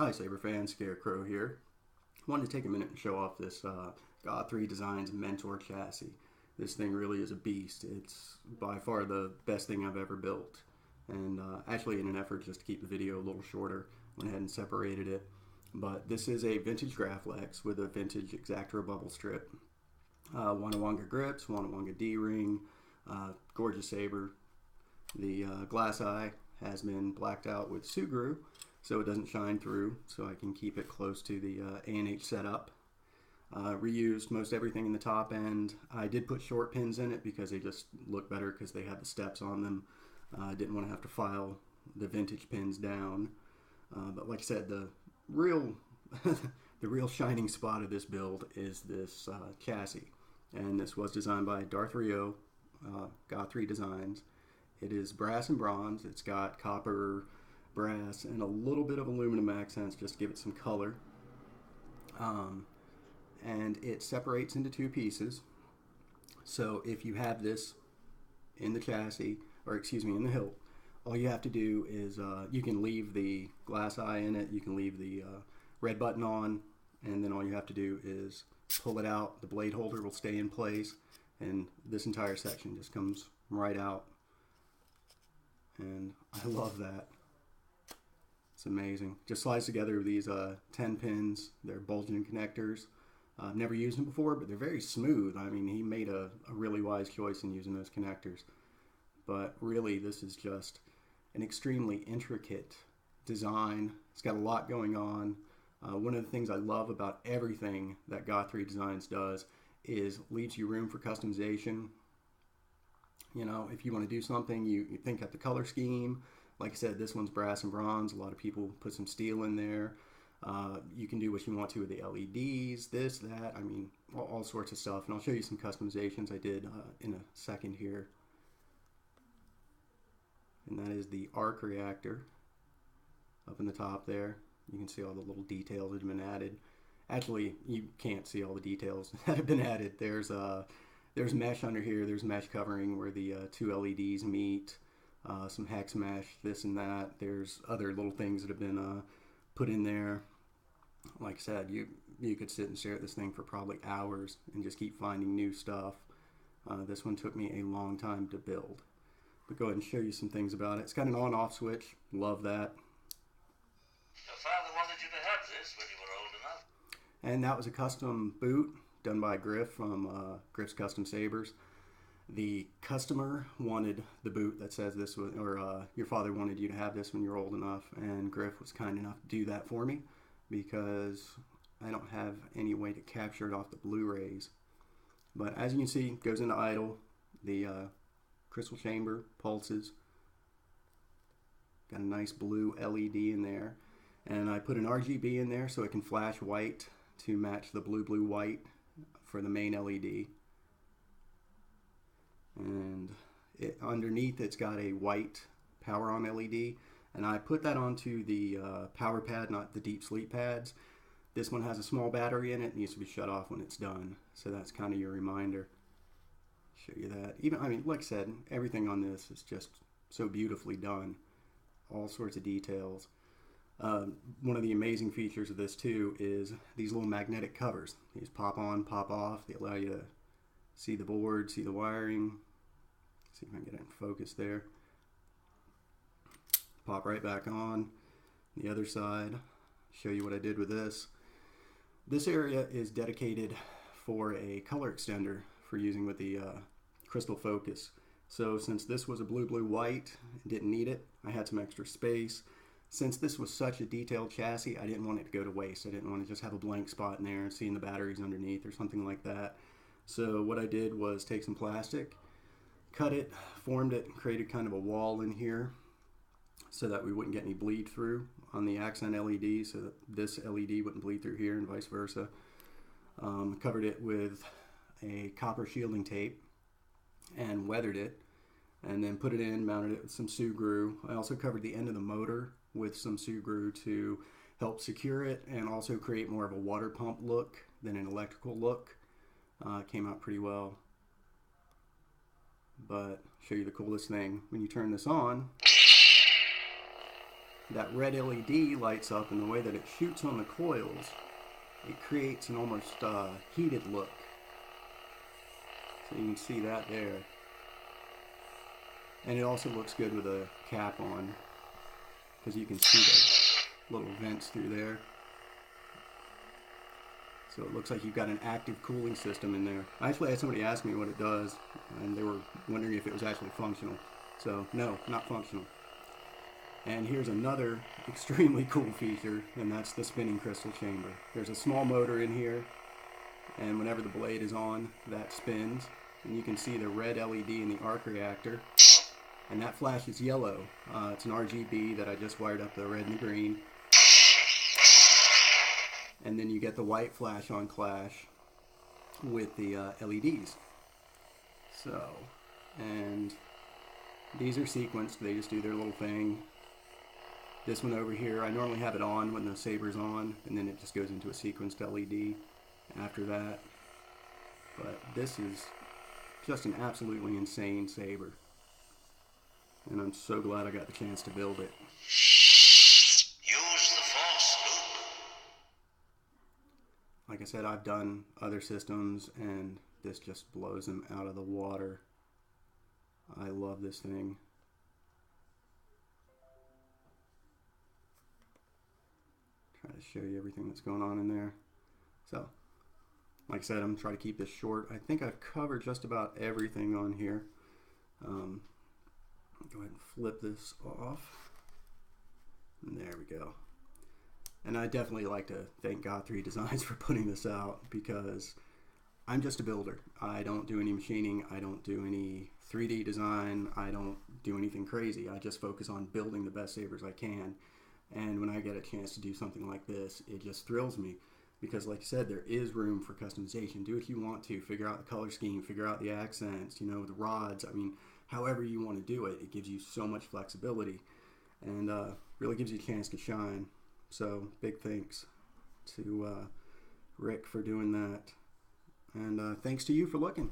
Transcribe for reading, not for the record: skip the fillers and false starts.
Hi Saber fans, Scarecrow here. Wanted to take a minute and show off this Goth 3Designs Mentor chassis. This thing really is a beast. It's by far the best thing I've ever built. And actually, in an effort just to keep the video a little shorter, went ahead and separated it. But this is a vintage Graflex with a vintage Exactra bubble strip. Wanawanga grips, Wanawanga D-ring, gorgeous saber. The glass eye has been blacked out with Sugru so it doesn't shine through, so I can keep it close to the A&H setup. Reused most everything in the top end. I did put short pins in it because they just look better because they had the steps on them. I didn't want to have to file the vintage pins down. But like I said, the real the real shining spot of this build is this chassis. And this was designed by Darth Rio, Goth 3Designs. It is brass and bronze. It's got copper, brass, and a little bit of aluminum accents just to give it some color. And it separates into two pieces. So if you have this in the chassis, or excuse me, in the hilt, all you have to do is you can leave the glass eye in it, you can leave the red button on, and then all you have to do is pull it out. The blade holder will stay in place, and this entire section just comes right out. And I love that. It's amazing. Just slides together with these 10 pins. They're bulging connectors. I've never used them before, but they're very smooth. I mean, he made a really wise choice in using those connectors. But really, this is just an extremely intricate design. It's got a lot going on. One of the things I love about everything that Goth 3Designs does is leaves you room for customization. You know, if you want to do something, you think at the color scheme. Like I said, this one's brass and bronze. A lot of people put some steel in there. You can do what you want to with the LEDs, this, that. I mean, all sorts of stuff. And I'll show you some customizations I did in a second here. And that is the arc reactor up in the top there. You can see all the little details that have been added. Actually, you can't see all the details that have been added. There's mesh under here. There's mesh covering where the two LEDs meet. Some hex mesh, this and that. There's other little things that have been put in there. Like I said, you could sit and stare at this thing for probably hours and just keep finding new stuff. This one took me a long time to build. But go ahead and show you some things about it. It's got an on-off switch. Love that. Your father wanted you to have this when you were old enough. And that was a custom boot done by Griff from Griff's Custom Sabers. The customer wanted the boot that says this was, or your father wanted you to have this when you're old enough, and Griff was kind enough to do that for me because I don't have any way to capture it off the Blu-rays. But as you can see, it goes into idle. The crystal chamber pulses. Got a nice blue LED in there, and I put an RGB in there so it can flash white to match the blue white for the main LED. And underneath it's got a white power on LED, and I put that onto the power pad, not the deep sleep pads. This one has a small battery in it. It needs to be shut off when it's done, so that's kind of your reminder. Show you that. Even, I mean, like I said, everything on this is just so beautifully done. All sorts of details. One of the amazing features of this too is these little magnetic covers. These pop on, pop off. They allow you to see the board, see the wiring. See if I can get it in focus there. Pop right back on. The other side, show you what I did with this. This area is dedicated for a color extender for using with the crystal focus. So since this was a blue white, didn't need it. I had some extra space. Since this was such a detailed chassis, I didn't want it to go to waste. I didn't want to just have a blank spot in there and seeing the batteries underneath or something like that. So what I did was take some plastic, cut it, formed it, created kind of a wall in here so that we wouldn't get any bleed through on the accent LED, so that this LED wouldn't bleed through here and vice versa. Covered it with a copper shielding tape and weathered it, and then put it in, mounted it with some Sugru. I also covered the end of the motor with some Sugru to help secure it and also create more of a water pump look than an electrical look. Came out pretty well. But show you the coolest thing. When you turn this on, that red LED lights up, and the way that it shoots on the coils, it creates an almost heated look. So you can see that there. And it also looks good with a cap on, because you can see the little vents through there. So it looks like you've got an active cooling system in there. I actually had somebody ask me what it does, and they were wondering if it was actually functional. So no, not functional. And here's another extremely cool feature, and that's the spinning crystal chamber. There's a small motor in here, and whenever the blade is on, that spins. And you can see the red LED in the arc reactor, and that flashes yellow. It's an RGB that I just wired up the red and the green. And then you get the white flash on clash with the LEDs. So, and these are sequenced. They just do their little thing. This one over here, I normally have it on when the saber's on, and then it just goes into a sequenced LED after that. But this is just an absolutely insane saber. And I'm so glad I got the chance to build it. Use the force, Luke. Like I said, I've done other systems, and this just blows them out of the water. I love this thing. Try to show you everything that's going on in there. So, like I said, I'm going to try to keep this short. I think I've covered just about everything on here. Go ahead and flip this off. And there we go. And I definitely like to thank Goth 3Designs for putting this out, because I'm just a builder. I don't do any machining. I don't do any 3D design. I don't do anything crazy. I just focus on building the best sabers I can. And when I get a chance to do something like this, it just thrills me, because like I said, there is room for customization. Do what you want to. Figure out the color scheme. Figure out the accents, you know, the rods. I mean, however you want to do it, it gives you so much flexibility, and really gives you a chance to shine. So big thanks to Rick for doing that, and thanks to you for looking.